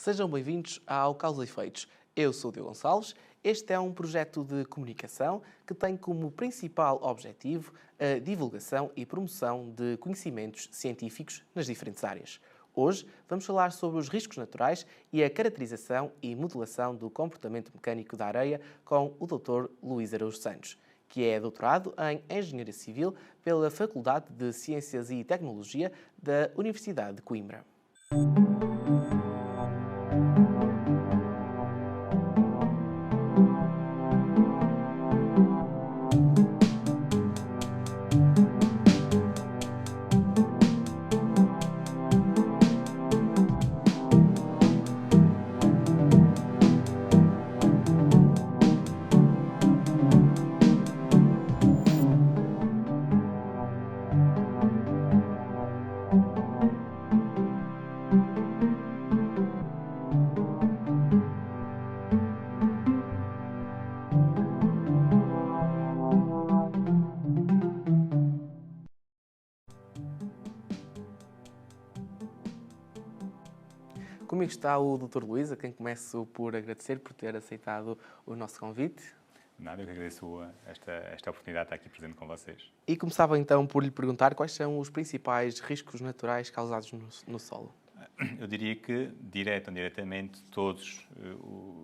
Sejam bem-vindos ao Causa e Efeitos. Eu sou o Diogo Gonçalves. Este é um projeto de comunicação que tem como principal objetivo a divulgação e promoção de conhecimentos científicos nas diferentes áreas. Hoje vamos falar sobre os riscos naturais e a caracterização e modelação do comportamento mecânico da areia com o Dr. Luís Araújo Santos, que é doutorado em Engenharia Civil pela Faculdade de Ciências e Tecnologia da Universidade de Coimbra. Comigo está o Dr. Luís, a quem começo por agradecer por ter aceitado o nosso convite. Nada, eu que agradeço esta oportunidade de estar aqui presente com vocês. E começava então por lhe perguntar quais são os principais riscos naturais causados no solo. Eu diria que, direto ou indiretamente, todos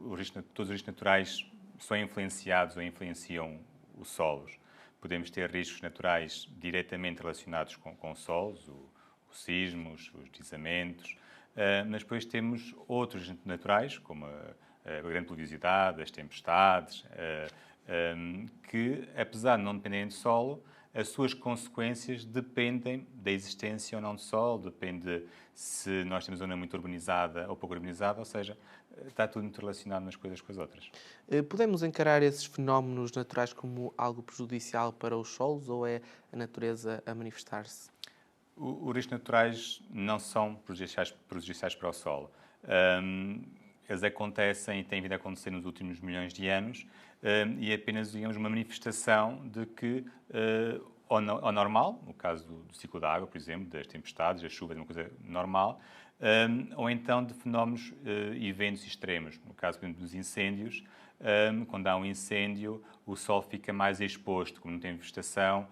os riscos naturais são influenciados ou influenciam os solos. Podemos ter riscos naturais diretamente relacionados com os solos, os sismos, os deslizamentos, mas depois temos outros riscos naturais, como a grande pluviosidade, as tempestades, que, apesar de não dependerem de solo, as suas consequências dependem da existência ou não de solo, depende se nós temos uma zona muito urbanizada ou pouco urbanizada, ou seja, está tudo muito relacionado umas coisas com as outras. Podemos encarar esses fenómenos naturais como algo prejudicial para os solos ou é a natureza a manifestar-se? Os riscos naturais não são prejudiciais para o solo. Eles acontecem e têm vindo a acontecer nos últimos milhões de anos e é apenas, digamos, uma manifestação de que, ao normal, no caso do ciclo da água, por exemplo, das tempestades, das chuvas, é uma coisa normal, ou então de fenómenos e eventos extremos. No caso, por exemplo, dos incêndios, quando há um incêndio, o solo fica mais exposto, como não tem vegetação,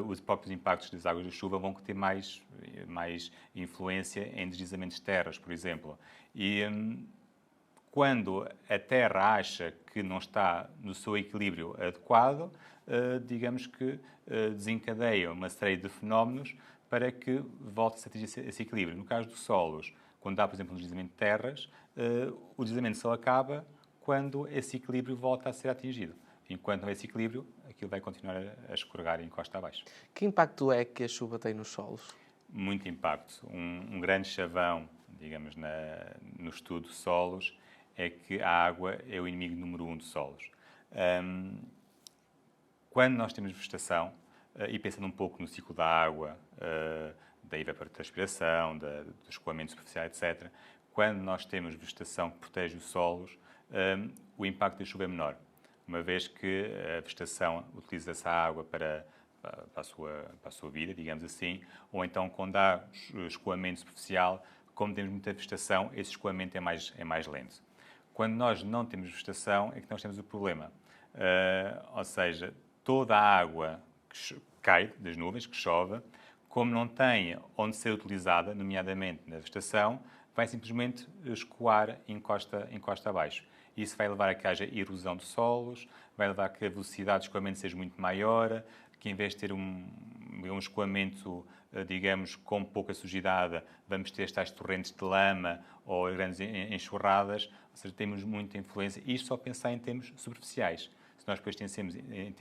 os próprios impactos das águas da chuva vão ter mais influência em deslizamentos de terras, por exemplo. E quando a Terra acha que não está no seu equilíbrio adequado, digamos que desencadeia uma série de fenómenos para que volte-se a atingir esse equilíbrio. No caso dos solos, quando há, por exemplo, um deslizamento de terras, o deslizamento só acaba quando esse equilíbrio volta a ser atingido. Enquanto não há esse equilíbrio, aquilo vai continuar a escorregar em costa abaixo. Que impacto é que a chuva tem nos solos? Muito impacto. Um grande chavão, digamos, no estudo de solos, é que a água é o inimigo número 1 dos solos. Quando nós temos vegetação, e pensando um pouco no ciclo da água, da evapotranspiração, do escoamento superficial, etc., quando nós temos vegetação que protege os solos, o impacto da chuva é menor, uma vez que a vegetação utiliza essa água para a sua vida, digamos assim, ou então quando há escoamento superficial, como temos muita vegetação, esse escoamento é mais lento. Quando nós não temos vegetação, é que nós temos o problema. Ou seja, toda a água que cai das nuvens, que chove, como não tem onde ser utilizada, nomeadamente na vegetação, vai simplesmente escoar em costa abaixo. Isso vai levar a que haja erosão de solos, vai levar a que a velocidade de escoamento seja muito maior, que em vez de ter um escoamento, digamos, com pouca sujidade, vamos ter estas torrentes de lama ou grandes enxurradas, ou seja, temos muita influência. Isto só pensar em termos superficiais. Se nós depois pensamos em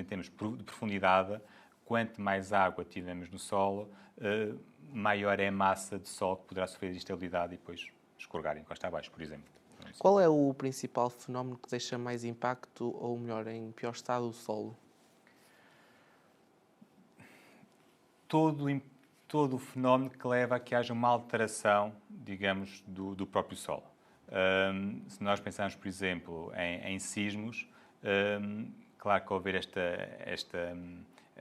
termos de profundidade, quanto mais água tivermos no solo, maior é a massa de solo que poderá sofrer de instabilidade e depois escorregar em costa abaixo, por exemplo. Qual é o principal fenómeno que deixa mais impacto, ou melhor, em pior estado, o solo? Todo o fenómeno que leva a que haja uma alteração, digamos, do próprio solo. Se nós pensarmos, por exemplo, em sismos, claro que ao haver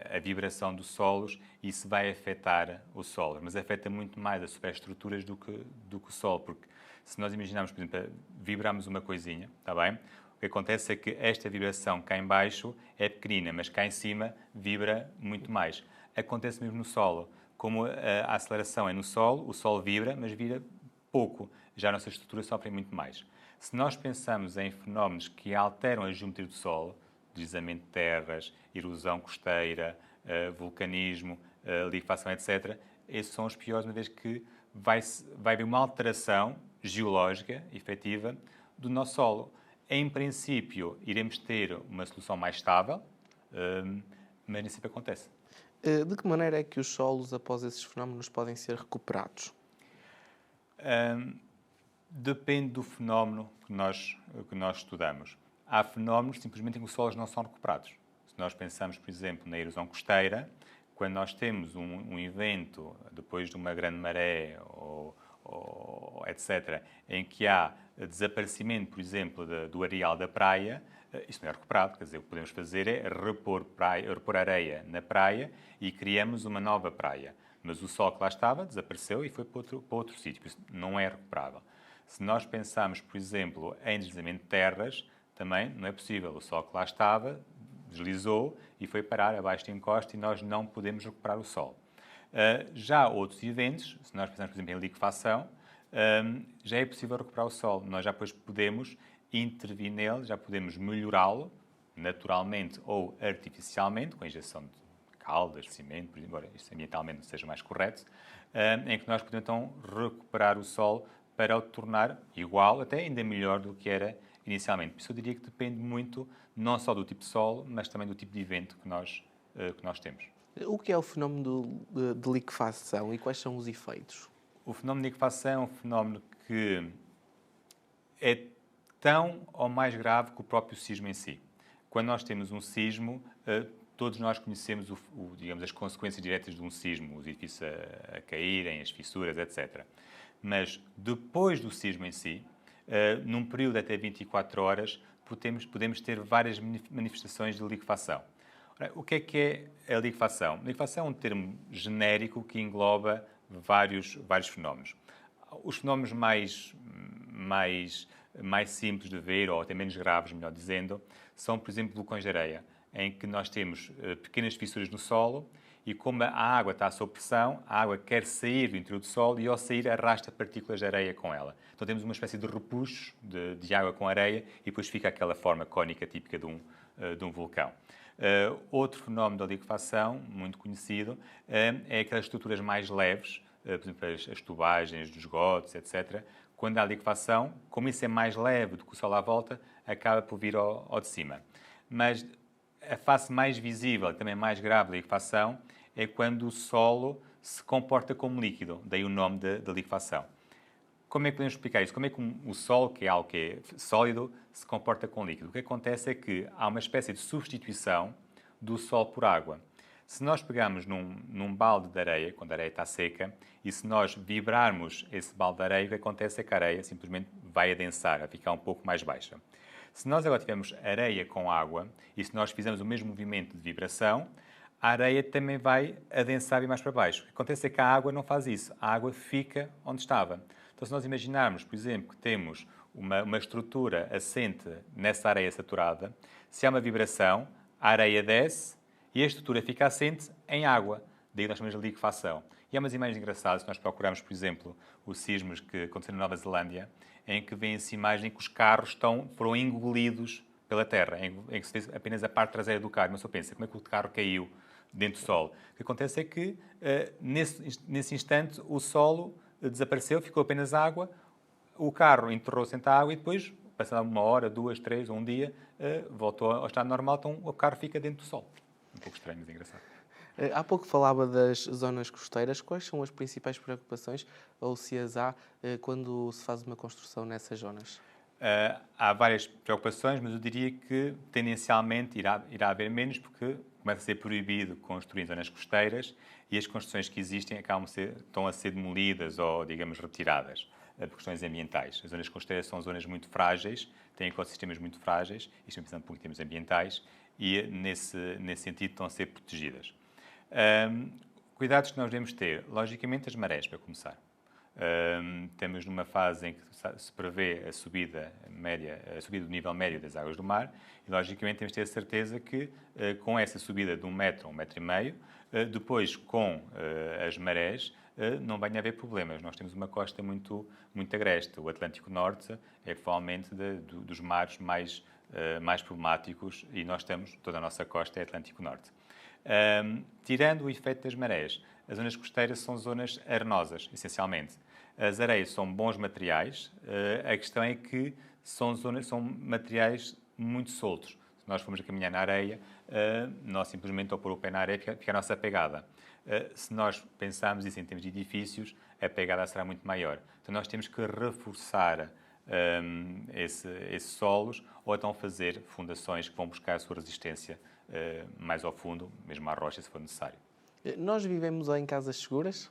a vibração dos solos, isso vai afetar os solos, mas afeta muito mais as superestruturas do que o solo, porque Se nós imaginarmos, por exemplo, vibrarmos uma coisinha, está bem? O que acontece é que esta vibração cá em baixo é pequenina, mas cá em cima vibra muito mais. Acontece mesmo no solo. Como a aceleração é no solo, o solo vibra, mas vibra pouco. Já a nossa estrutura sofre muito mais. Se nós pensamos em fenómenos que alteram a geometria do solo, deslizamento de terras, erosão costeira, vulcanismo, liquefação, etc., esses são os piores, uma vez que vai haver uma alteração geológica, efetiva, do nosso solo. Em princípio, iremos ter uma solução mais estável, mas nem sempre acontece. De que maneira é que os solos, após esses fenómenos, podem ser recuperados? Depende do fenómeno que nós estudamos. Há fenómenos simplesmente em que os solos não são recuperados. Se nós pensamos, por exemplo, na erosão costeira, quando nós temos um evento, depois de uma grande maré ou etc., em que há desaparecimento, por exemplo, do areal da praia, isso não é recuperado. Quer dizer, o que podemos fazer é repor areia na praia e criamos uma nova praia. Mas o sol que lá estava desapareceu e foi para outro sítio. Isso não é recuperável. Se nós pensarmos, por exemplo, em deslizamento de terras, também não é possível. O sol que lá estava deslizou e foi parar abaixo de encosta e nós não podemos recuperar o sol. Já outros eventos, se nós pensarmos, por exemplo, em liquefação, já é possível recuperar o solo. Nós já depois podemos intervir nele, já podemos melhorá-lo, naturalmente ou artificialmente, com a injeção de caldas, de cimento, embora isso ambientalmente não seja mais correto, em que nós podemos então recuperar o solo para o tornar igual, até ainda melhor do que era inicialmente. Por isso eu diria que depende muito, não só do tipo de solo, mas também do tipo de evento que nós temos. O que é o fenómeno de liquefação e quais são os efeitos? O fenómeno de liquefação é um fenómeno que é tão ou mais grave que o próprio sismo em si. Quando nós temos um sismo, todos nós conhecemos digamos, as consequências diretas de um sismo, os edifícios a caírem, as fissuras, etc. Mas depois do sismo em si, num período de até 24 horas, podemos ter várias manifestações de liquefação. O que é a liquefação? A liquefação é um termo genérico que engloba vários fenómenos. Os fenómenos mais simples de ver, ou até menos graves, melhor dizendo, são, por exemplo, vulcões de areia, em que nós temos pequenas fissuras no solo e como a água está sob pressão, a água quer sair do interior do solo e, ao sair, arrasta partículas de areia com ela. Então temos uma espécie de repuxo de água com areia e depois fica aquela forma cónica típica de um vulcão. Outro fenómeno da liquefação, muito conhecido, é aquelas estruturas mais leves, por exemplo, as tubagens dos esgotos, etc. Quando há liquefação, como isso é mais leve do que o Sol à volta, acaba por vir ao de cima. Mas a face mais visível e também mais grave da liquefação é quando o solo se comporta como líquido, daí o nome da liquefação. Como é que podemos explicar isso? Como é que o solo, que é algo que é sólido, se comporta com líquido? O que acontece é que há uma espécie de substituição do solo por água. Se nós pegarmos num balde de areia, quando a areia está seca, e se nós vibrarmos esse balde de areia, o que acontece é que a areia simplesmente vai adensar, vai ficar um pouco mais baixa. Se nós agora tivermos areia com água, e se nós fizermos o mesmo movimento de vibração, a areia também vai adensar e mais para baixo. O que acontece é que a água não faz isso. A água fica onde estava. Então, se nós imaginarmos, por exemplo, que temos uma estrutura assente nessa areia saturada, se há uma vibração, a areia desce e a estrutura fica assente em água. Daí nós chamamos de liquefação. E há umas imagens engraçadas, se nós procurarmos, por exemplo, os sismos que aconteceram na Nova Zelândia, em que vê-se imagem em que os carros foram engolidos pela terra, em que se vê apenas a parte traseira do carro. Mas eu penso, como é que o carro caiu dentro do solo? O que acontece é que, nesse instante, o solo desapareceu, ficou apenas água, o carro enterrou-se dentro da água e depois, passada uma hora, 2, 3 ou um dia, voltou ao estado normal, então o carro fica dentro do solo. Um pouco estranho, mas engraçado. Há pouco falava das zonas costeiras. Quais são as principais preocupações, ou se as há, quando se faz uma construção nessas zonas? Há várias preocupações, mas eu diria que tendencialmente irá haver menos, porque começa a ser proibido construir em zonas costeiras e as construções que existem estão a ser demolidas ou, digamos, retiradas por questões ambientais. As zonas costeiras são zonas muito frágeis, têm ecossistemas muito frágeis, isto é pensando um pouco em termos ambientais, e nesse sentido estão a ser protegidas. Cuidados que nós devemos ter, logicamente, as marés, para começar. Estamos numa fase em que se prevê a subida média, a subida do nível médio das águas do mar e, logicamente, temos de ter a certeza que, com essa subida de 1 metro a 1,5 metro, depois, com as marés, não vai haver problemas. Nós temos uma costa muito agreste. O Atlântico Norte é provavelmente dos mares mais problemáticos e toda a nossa costa é Atlântico Norte. Tirando o efeito das marés, as zonas costeiras são zonas arenosas, essencialmente. As areias são bons materiais, a questão é que são materiais muito soltos. Se nós formos a caminhar na areia, nós simplesmente, ao pôr o pé na areia, fica a nossa pegada. Se nós pensarmos isso em termos de edifícios, a pegada será muito maior. Então, nós temos que reforçar esses solos ou então fazer fundações que vão buscar a sua resistência mais ao fundo, mesmo à rocha, se for necessário. Nós vivemos em casas seguras?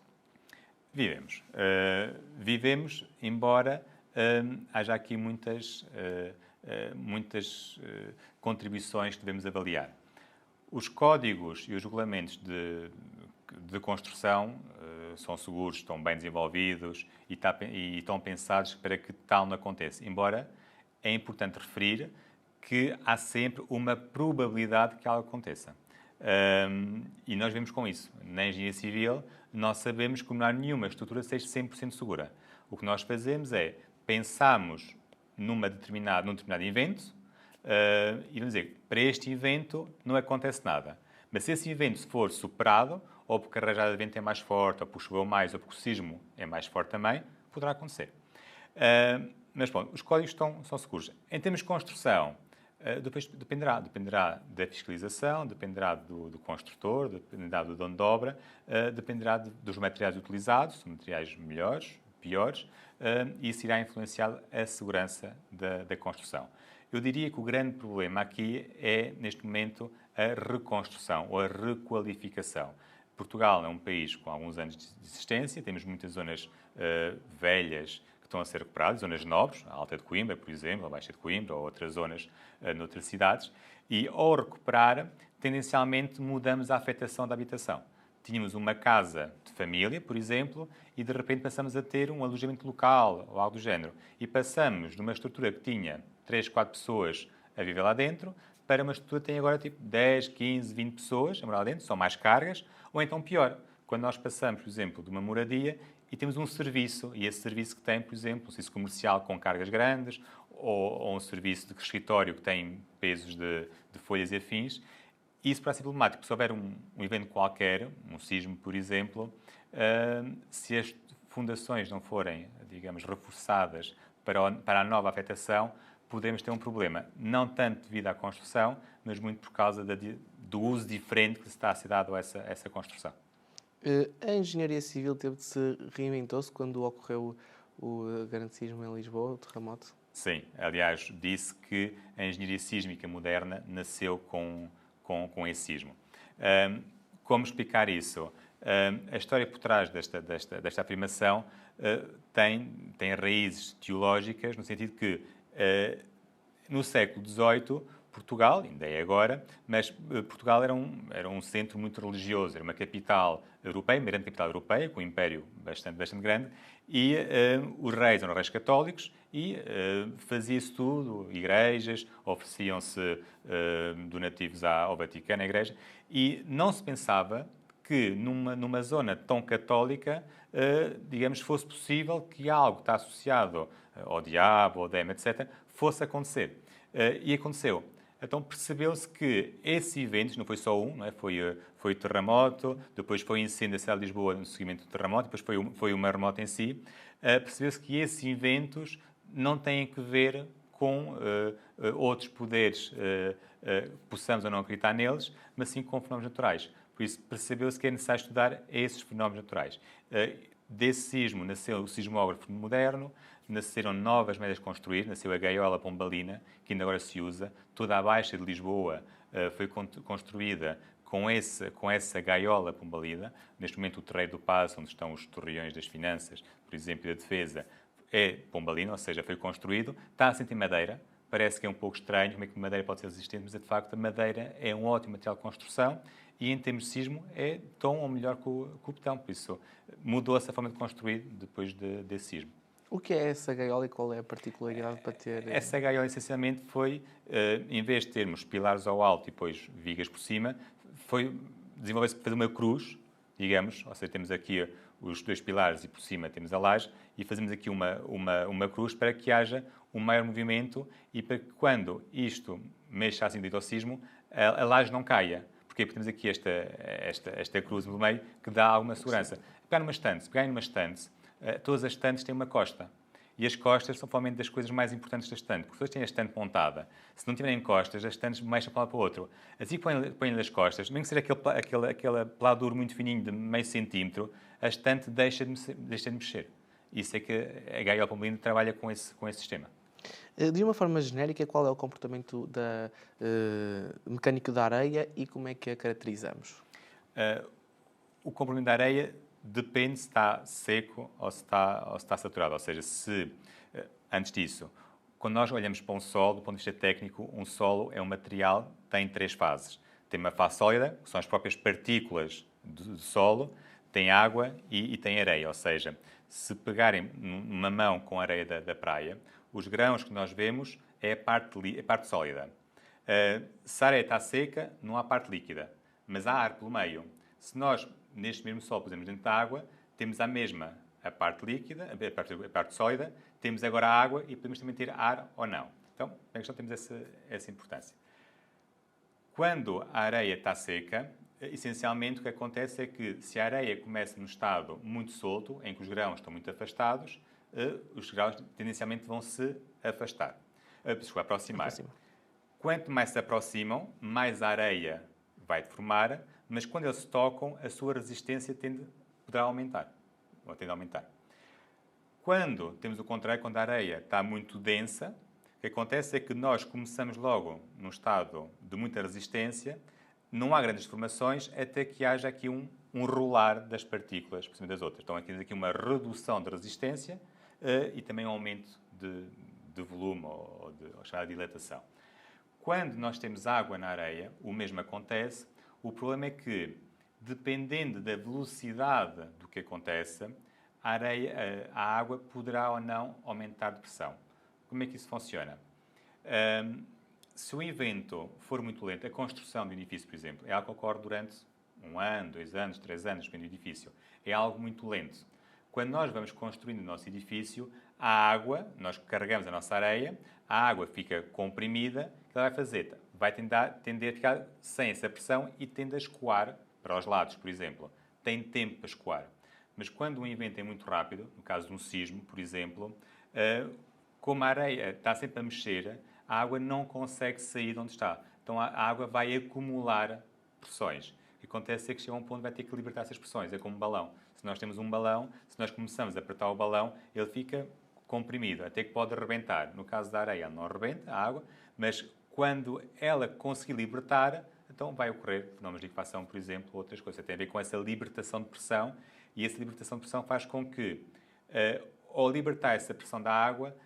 Vivemos. Vivemos, embora haja aqui muitas contribuições que devemos avaliar. Os códigos e os regulamentos de construção são seguros, estão bem desenvolvidos e estão pensados para que tal não aconteça. Embora é importante referir que há sempre uma probabilidade que algo aconteça. E nós vemos com isso. Na engenharia civil, nós sabemos que não há nenhuma estrutura seja 100% segura. O que nós fazemos é pensamos num determinado evento e vamos dizer, para este evento não acontece nada. Mas se esse evento for superado, ou porque a rajada de vento é mais forte, ou porque choveu mais, ou porque o sismo é mais forte também, poderá acontecer. Mas, bom, os códigos são seguros. Em termos de construção, depois dependerá da fiscalização, dependerá do construtor, dependerá do dono de obra, dependerá dos materiais utilizados, materiais melhores, piores, e isso irá influenciar a segurança da construção. Eu diria que o grande problema aqui é, neste momento, a reconstrução ou a requalificação. Portugal é um país com alguns anos de existência, temos muitas zonas velhas que estão a ser recuperadas, zonas nobres, a Alta de Coimbra, por exemplo, a Baixa de Coimbra, ou outras zonas noutras cidades, e ao recuperar, tendencialmente mudamos a afetação da habitação. Tínhamos uma casa de família, por exemplo, e de repente passamos a ter um alojamento local ou algo do género. E passamos de uma estrutura que tinha 3, 4 pessoas a viver lá dentro para uma estrutura que tem agora tipo 10, 15, 20 pessoas a morar lá dentro, são mais cargas, ou então pior, quando nós passamos, por exemplo, de uma moradia e temos um serviço, e esse serviço que tem, por exemplo, um serviço comercial com cargas grandes, ou um serviço de escritório que tem pesos de folhas e afins, isso para ser problemático. Se houver um evento qualquer, um sismo, por exemplo, se as fundações não forem, digamos, reforçadas para a nova afetação, podemos ter um problema. Não tanto devido à construção, mas muito por causa do uso diferente que se está a ser dado a essa construção. A engenharia civil reinventou-se quando ocorreu o grande sismo em Lisboa, o terremoto? Sim. Aliás, disse que a engenharia sísmica moderna nasceu com esse sismo. Como explicar isso? A história por trás desta afirmação tem raízes teológicas, no sentido que, no século XVIII, Portugal, ainda é agora, mas Portugal era um centro muito religioso, era uma capital europeia, uma grande capital europeia, com um império bastante grande, e os reis eram reis católicos e fazia-se tudo, igrejas, ofereciam-se donativos ao Vaticano, à igreja, e não se pensava que numa zona tão católica, digamos, fosse possível que algo que está associado ao diabo, ao demo, etc., fosse acontecer. E aconteceu. Então percebeu-se que esses eventos, não foi só um, não é? Foi o terremoto, depois foi o incêndio da cidade de Lisboa no seguimento do terremoto, depois foi o maremoto em si. Percebeu-se que esses eventos não têm que ver com outros poderes, possamos ou não acreditar neles, mas sim com fenómenos naturais. Por isso percebeu-se que é necessário estudar esses fenómenos naturais. Desse sismo nasceu o sismógrafo moderno, nasceram novas médias construir, nasceu a gaiola pombalina, que ainda agora se usa. Toda a Baixa de Lisboa foi construída com essa gaiola pombalina. Neste momento, o Terreiro do Paço, onde estão os torreões das finanças, por exemplo, e da defesa, é pombalina, ou seja, foi construído. Está assente em madeira. Parece que é um pouco estranho como é que madeira pode ser resistente, mas, de facto, a madeira é um ótimo material de construção e, em termos de sismo, é tão ou melhor que o betão. Por isso, mudou-se a forma de construir depois desse sismo. O que é essa gaiola e qual é a particularidade para ter... Essa gaiola, essencialmente, foi, em vez de termos pilares ao alto e depois vigas por cima, foi desenvolver-se para fazer uma cruz, digamos, ou seja, temos aqui os 2 pilares e por cima temos a laje, e fazemos aqui uma cruz para que haja um maior movimento e para que, quando isto mexa assim devido ao sismo, a laje não caia. Porquê? Porque temos aqui esta cruz no meio que dá alguma segurança. Pegarem numa estante, todas as estantes têm uma costa. E as costas são provavelmente das coisas mais importantes da estante, porque todas têm a estante montada. Se não tiverem costas, as estantes mexem para um lado para o outro. Assim que põem-lhe as costas, mesmo que seja aquele pelador muito fininho de meio centímetro, a estante deixa de mexer. Isso é que a gaiola Pombalina trabalha com esse sistema. De uma forma genérica, qual é o comportamento da mecânica da areia e como é que a caracterizamos? O comprimento da areia depende se está seco ou se está saturado. Ou seja, antes disso, quando nós olhamos para um solo, do ponto de vista técnico, um solo é um material que tem 3 fases. Tem uma fase sólida, que são as próprias partículas do solo, tem água e tem areia. Ou seja, se pegarem numa mão com areia da praia, os grãos que nós vemos é a parte sólida. Se a areia está seca, não há parte líquida, mas há ar pelo meio. Se nós, neste mesmo solo, pusemos dentro da água, temos a parte líquida, a parte sólida, temos agora a água e podemos também ter ar ou não. Então, na questão temos essa importância. Quando a areia está seca, essencialmente o que acontece é que se a areia começa num estado muito solto, em que os grãos estão muito afastados, os grãos tendencialmente vão se aproximar. Quanto mais se aproximam, mais a areia vai deformar, mas quando eles se tocam, a sua resistência poderá aumentar, ou tende a aumentar. Quando temos o contrário, quando a areia está muito densa, o que acontece é que nós começamos logo num estado de muita resistência, não há grandes deformações até que haja aqui um rolar das partículas por cima das outras. Então, temos aqui uma redução de resistência e também um aumento de volume ou chamada dilatação. Quando nós temos água na areia, o mesmo acontece. O problema é que, dependendo da velocidade do que acontece, a água poderá ou não aumentar de pressão. Como é que isso funciona? Se o evento for muito lento, a construção do edifício, por exemplo, é algo que ocorre durante 1 ano, 2 anos, 3 anos, depende do edifício. É algo muito lento. Quando nós vamos construindo o nosso edifício, a água, nós carregamos a nossa areia, a água fica comprimida, o que ela vai fazer? Vai tender a ficar sem essa pressão e tende a escoar para os lados, por exemplo. Tem tempo para escoar. Mas quando um evento é muito rápido, no caso de um sismo, por exemplo, como a areia está sempre a mexer, a água não consegue sair de onde está. Então a água vai acumular pressões. O que acontece é que chega a um ponto que vai ter que libertar essas pressões. É como um balão. Se nós temos um balão, se nós começamos a apertar o balão, ele fica comprimido, até que pode arrebentar. No caso da areia, não arrebenta a água, mas quando ela conseguir libertar, então vai ocorrer fenómenos de liquefação, por exemplo, ou outras coisas. Tem a ver com essa libertação de pressão, e essa libertação de pressão faz com que, ao libertar essa pressão da água,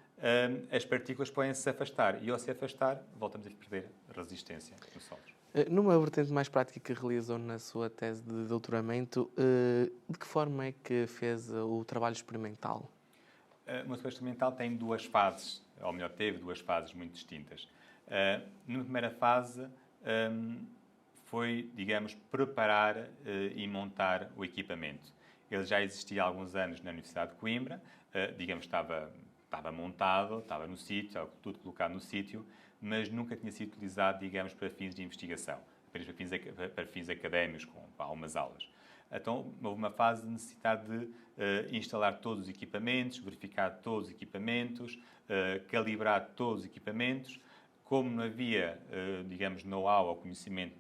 as partículas podem se afastar. E ao se afastar, voltamos a perder resistência nos solos. Numa vertente mais prática que realizou na sua tese de doutoramento, de que forma é que fez o trabalho experimental? O meu trabalho experimental tem 2 fases, ou melhor, teve 2 fases muito distintas. Na primeira fase, foi, digamos, preparar e montar o equipamento. Ele já existia há alguns anos na Universidade de Coimbra, digamos, estava montado, estava no sítio, estava tudo colocado no sítio, mas nunca tinha sido utilizado, digamos, para fins de investigação, apenas para fins académicos, com algumas aulas. Então, houve uma fase de necessidade de instalar todos os equipamentos, verificar todos os equipamentos, calibrar todos os equipamentos. Como não havia, digamos, know-how ou conhecimento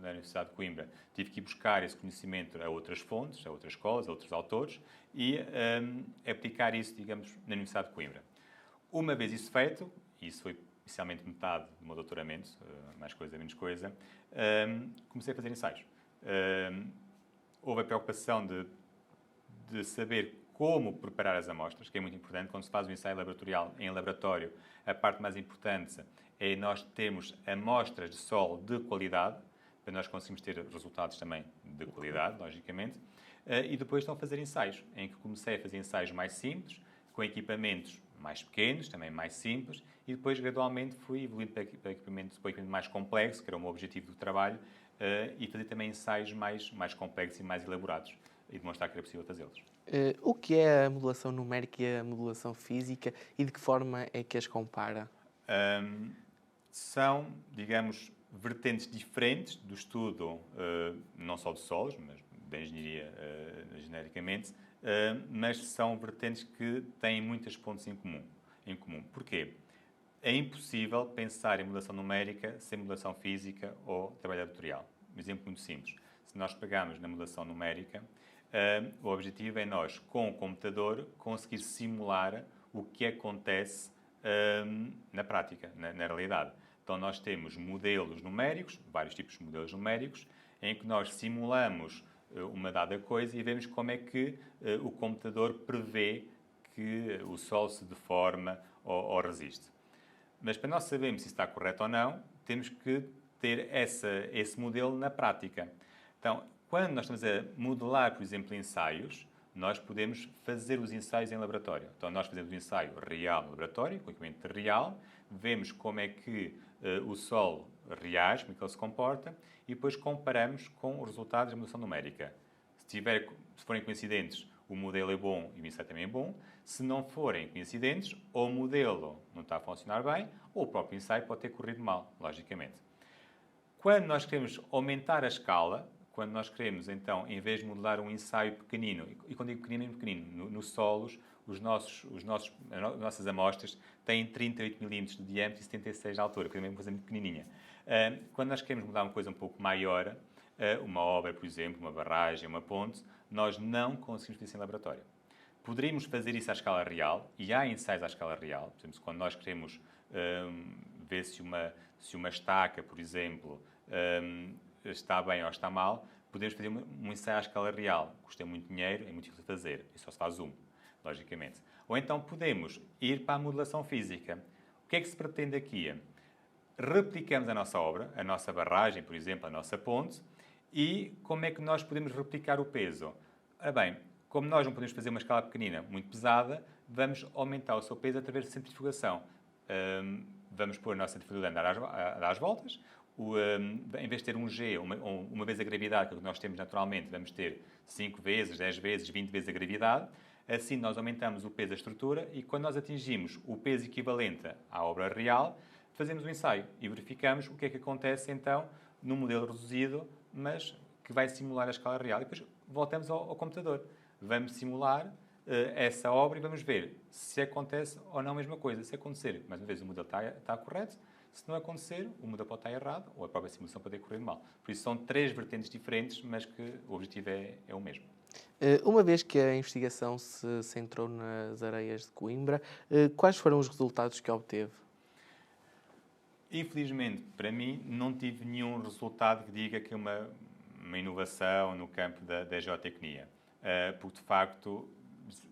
na Universidade de Coimbra, tive que ir buscar esse conhecimento a outras fontes, a outras escolas, a outros autores e aplicar isso, digamos, na Universidade de Coimbra. Uma vez isso feito, e isso foi inicialmente metade do meu doutoramento, mais coisa, menos coisa, comecei a fazer ensaios. Houve a preocupação de saber como preparar as amostras, que é muito importante. Quando se faz um ensaio laboratorial em laboratório, a parte mais importante é nós termos amostras de solo de qualidade, para nós conseguirmos ter resultados também de qualidade, logicamente. e depois estão a fazer ensaios, em que comecei a fazer ensaios mais simples, com equipamentos mais pequenos, também mais simples, e depois gradualmente fui evoluindo para equipamento mais complexo, que era o meu objetivo do trabalho, e fazer também ensaios mais complexos e mais elaborados, e demonstrar que era possível fazê-los. O que é a modelação numérica e a modelação física e de que forma é que as compara? São, digamos, vertentes diferentes do estudo, não só de solos, mas da engenharia genericamente, mas são vertentes que têm muitos pontos em comum. Porquê? É impossível pensar em modelação numérica sem modelação física ou trabalho laboratorial. Um exemplo muito simples. Se nós pegarmos na modelação numérica, o objetivo é nós, com o computador, conseguir simular o que acontece na prática, na realidade. Então, nós temos modelos numéricos, vários tipos de modelos numéricos, em que nós simulamos uma dada coisa e vemos como é que o computador prevê que o Sol se deforma ou resiste. Mas para nós sabermos se está correto ou não, temos que ter esse modelo na prática. Então, quando nós estamos a modelar, por exemplo, ensaios, nós podemos fazer os ensaios em laboratório. Então, nós fazemos o ensaio real no laboratório, com equipamento real, vemos como é que o Sol reage, como é que ele se comporta, e depois comparamos com os resultados da modelação numérica. Se forem coincidentes, o modelo é bom e o ensaio também é bom. Se não forem coincidentes, ou o modelo não está a funcionar bem, ou o próprio ensaio pode ter corrido mal, logicamente. Quando nós queremos aumentar a escala, quando nós queremos, então, em vez de modelar um ensaio pequenino, e quando digo pequenino, nos solos, as nossas amostras têm 38 milímetros de diâmetro e 76 de altura, que é uma coisa muito pequenininha. Quando nós queremos mudar uma coisa um pouco maior, uma obra, por exemplo, uma barragem, uma ponte, nós não conseguimos fazer isso em laboratório. Poderíamos fazer isso à escala real, e há ensaios à escala real. Por exemplo, quando nós queremos ver se uma estaca, por exemplo, está bem ou está mal, podemos fazer um ensaio à escala real. Custa muito dinheiro, é muito difícil de fazer, e só se faz logicamente. Ou então podemos ir para a modelação física. O que é que se pretende aqui? Replicamos a nossa obra, a nossa barragem, por exemplo, a nossa ponte, e como é que nós podemos replicar o peso? Ora bem, como nós não podemos fazer uma escala pequenina muito pesada, vamos aumentar o seu peso através de centrifugação. Vamos pôr a nossa centrifugadora a dar as voltas. Em vez de ter um G, uma vez a gravidade, que nós temos naturalmente, vamos ter 5 vezes, 10 vezes, 20 vezes a gravidade. Assim, nós aumentamos o peso da estrutura e, quando nós atingimos o peso equivalente à obra real, fazemos um ensaio e verificamos o que é que acontece, então, num modelo reduzido, mas que vai simular a escala real. E depois voltamos ao computador. Vamos simular essa obra e vamos ver se acontece ou não a mesma coisa. Se acontecer, mais uma vez, o modelo está correto. Se não acontecer, o modelo pode estar errado ou a própria simulação pode ter corrido mal. Por isso, são 3 vertentes diferentes, mas que o objetivo é o mesmo. Uma vez que a investigação se centrou nas areias de Coimbra, quais foram os resultados que obteve? Infelizmente, para mim, não tive nenhum resultado que diga que é uma inovação no campo da geotecnia. Porque, de facto,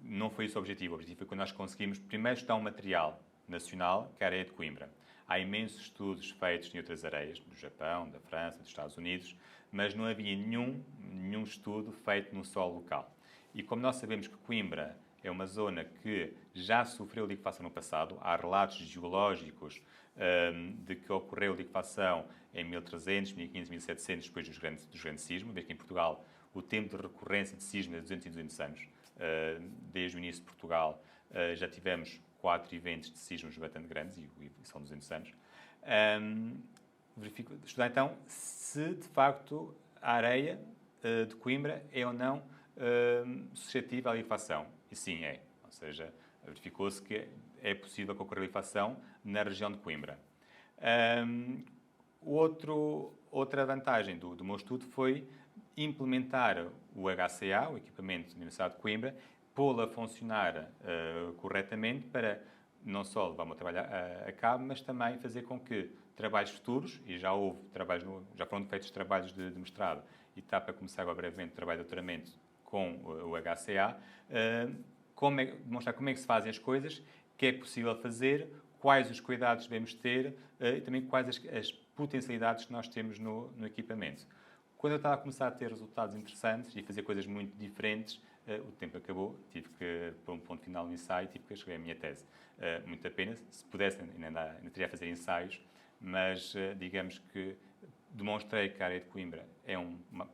não foi esse o objetivo. O objetivo foi quando nós conseguimos, primeiro, estudar um material nacional, que é a areia de Coimbra. Há imensos estudos feitos em outras areias, do Japão, da França, dos Estados Unidos, mas não havia nenhum estudo feito no solo local. E como nós sabemos que Coimbra é uma zona que já sofreu liquefação no passado, há relatos geológicos de que ocorreu liquefação em 1300, 1500, 1700, depois dos grandes sismos, desde que em Portugal o tempo de recorrência de sismos é de 200 e 200 anos. Desde o início de Portugal já tivemos 4 eventos de sismos bastante grandes, e são 200 anos. Estudar então se, de facto, a areia de Coimbra é ou não suscetível à liquefação. E sim, é. Ou seja, verificou-se que é possível que ocorra liquefação na região de Coimbra. Outra vantagem do meu estudo foi implementar o HCA, o equipamento da Universidade de Coimbra, pô-lo a funcionar corretamente para não só levar o meu trabalho a cabo, mas também fazer com que trabalhos futuros, e já foram feitos trabalhos de mestrado e está para começar agora brevemente o trabalho de doutoramento com o HCA, demonstrar como é que se fazem as coisas, o que é possível fazer, quais os cuidados devemos ter e também quais as potencialidades que nós temos no equipamento. Quando eu estava a começar a ter resultados interessantes e fazer coisas muito diferentes, o tempo acabou, tive que pôr um ponto final no ensaio, tive que escrever a minha tese. Muito apenas, se pudesse, ainda teria a fazer ensaios, mas digamos que demonstrei que a área de Coimbra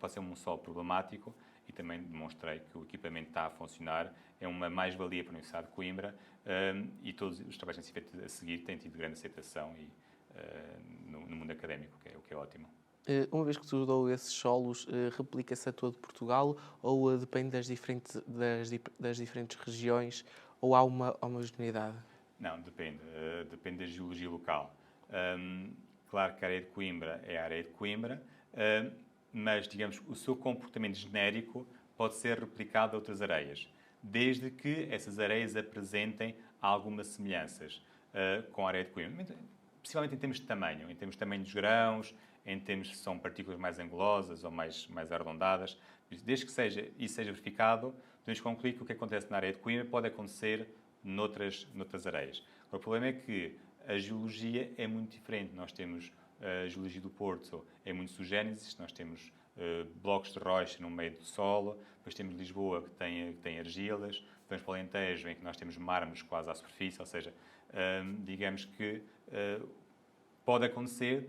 pode ser um solo problemático e também demonstrei que o equipamento está a funcionar, é uma mais-valia para a Universidade de Coimbra e todos os trabalhos que têm sido feitos a seguir têm tido grande aceitação no mundo académico, o que é ótimo. Uma vez que estudou esses solos, replica-se a todo Portugal ou depende das diferentes regiões ou há uma homogeneidade? Não, depende. Depende da geologia local. Claro que a areia de Coimbra é a areia de Coimbra, mas, digamos, o seu comportamento genérico pode ser replicado a outras areias, desde que essas areias apresentem algumas semelhanças com a areia de Coimbra. Principalmente em termos de tamanho dos grãos, em termos se são partículas mais angulosas ou mais arredondadas. Desde que isso seja verificado, podemos concluir que o que acontece na areia de Coimbra pode acontecer noutras areias. O problema é que a geologia é muito diferente. Nós temos a geologia do Porto, é muito sugênesis, nós temos blocos de rocha no meio do solo, depois temos Lisboa, que tem argilas, vamos para o Alentejo, em que nós temos mármores quase à superfície, ou seja, digamos que pode acontecer,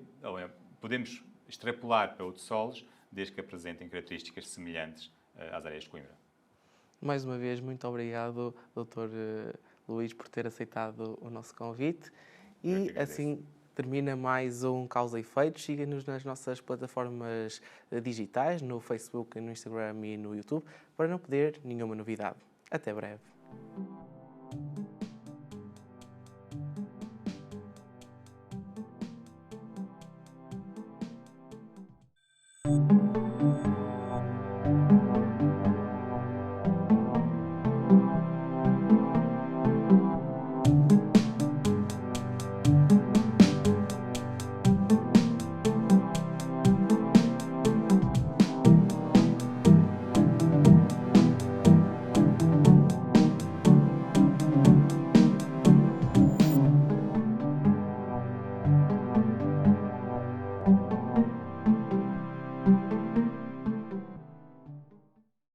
podemos extrapolar para outros solos, desde que apresentem características semelhantes às areias de Coimbra. Mais uma vez, muito obrigado, Dr. Luís, por ter aceitado o nosso convite. E assim termina mais um Causa e Efeitos. Siga-nos nas nossas plataformas digitais, no Facebook, no Instagram e no YouTube, para não perder nenhuma novidade. Até breve.